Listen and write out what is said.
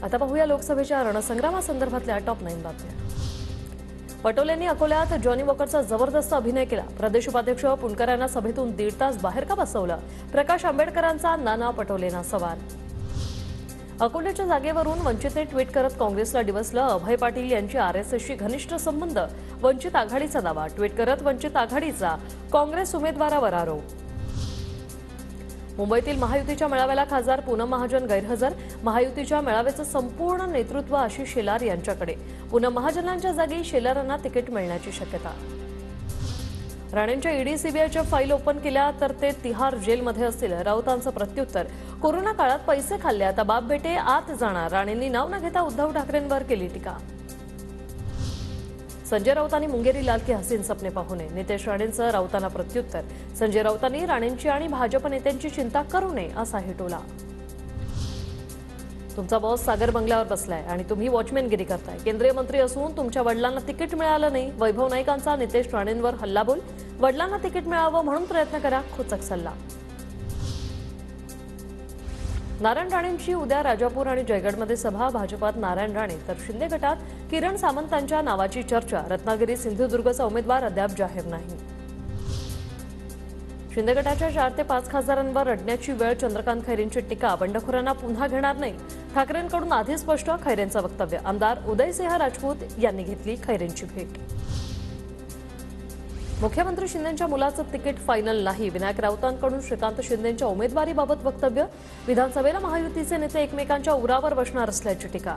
आता पाहूया लोकसभेच्या रणसंग्रामासंदर्भातल्या टॉप 9 बातम्या। पटोलेंनी अकोल्यात जॉनी वॉकरचा जबरदस्त अभिनय केला। प्रदेश उपाध्यक्ष पुणकरांना सभेतून 1.5 तास बाहेर का बसवलं? प्रकाश आंबेडकरांचा नाना पटोलेंना सवाल। अकोल्याच्या जागेवरून वंचितने ट्विट करत काँग्रेसला डिवसलं। अभय पाटील यांची आरएसएसशी घनिष्ठ संबंध, वंचित आघाडीचा दावा। ट्विट करत वंचित आघाडीचा काँग्रेस उमेदवारावर आरोप। मुंबईतील महायुतीच्या मेळाव्याला खासदार पूनम महाजन गैरहजर। महायुतीच्या मेळाव्याचं संपूर्ण नेतृत्व आशिष शेलार यांच्याकडे। पूनम महाजनांच्या जागी शेलारांना तिकीट मिळण्याची शक्यता। राणेंच्या ईडी सीबीआयच्या फाईल ओपन केल्या तर ते तिहार जेलमध्ये असतील। राऊतांचं प्रत्युत्तर, कोरोना काळात पैसे खाल्ले, आता बाप बेटे आत जाणार। राणेंनी नाव न घेता उद्धव ठाकरेंवर केली टीका। संजय राऊतांनी मुंगेरी लाल की हसीन सपने पाहू नये। नितेश राणेंचं राऊतांना प्रत्युत्तर। संजय राऊतांनी राणेंची आणि भाजप नेत्यांची चिंता करू नये असाही टोला। तुमचा बॉस सागर बंगल्यावर बसलाय आणि तुम्ही वॉचमॅनगिरी करताय। केंद्रीय मंत्री असून तुमच्या वडिलांना तिकीट मिळालं नाही। वैभव नाईकांचा नितेश राणेंवर हल्लाबोल। वडिलांना तिकीट मिळावं म्हणून प्रयत्न करा, खोचक सल्ला। नारायण राणेंची उद्या राजापूर आणि जयगडमध्ये सभा। भाजपात नारायण राणे तर शिंदे गटात किरण सामंतांच्या नावाची चर्चा। रत्नागिरी सिंधुदुर्गचा उमेदवार अद्याप जाहीर नाही। शिंदे गटाच्या 4 ते 5 खासदारांवर रडण्याची वेळ। चंद्रकांत खैरेंची टीका, बंडखोरांना पुन्हा घेणार नाही। ठाकरेंकडून आधीच स्पष्ट खैरेंचं वक्तव्य। आमदार उदयसिंह राजपूत यांनी घेतली खैरेंची भेट। मुख्यमंत्री शिंदेंच्या मुलाचं तिकीट फायनल नाही। विनायक राऊतांकडून श्रीकांत शिंदेंच्या उमेदवारीबाबत वक्तव्य। विधानसभेला महायुतीचे नेते एकमेकांच्या उरावर बसणार असल्याची टीका।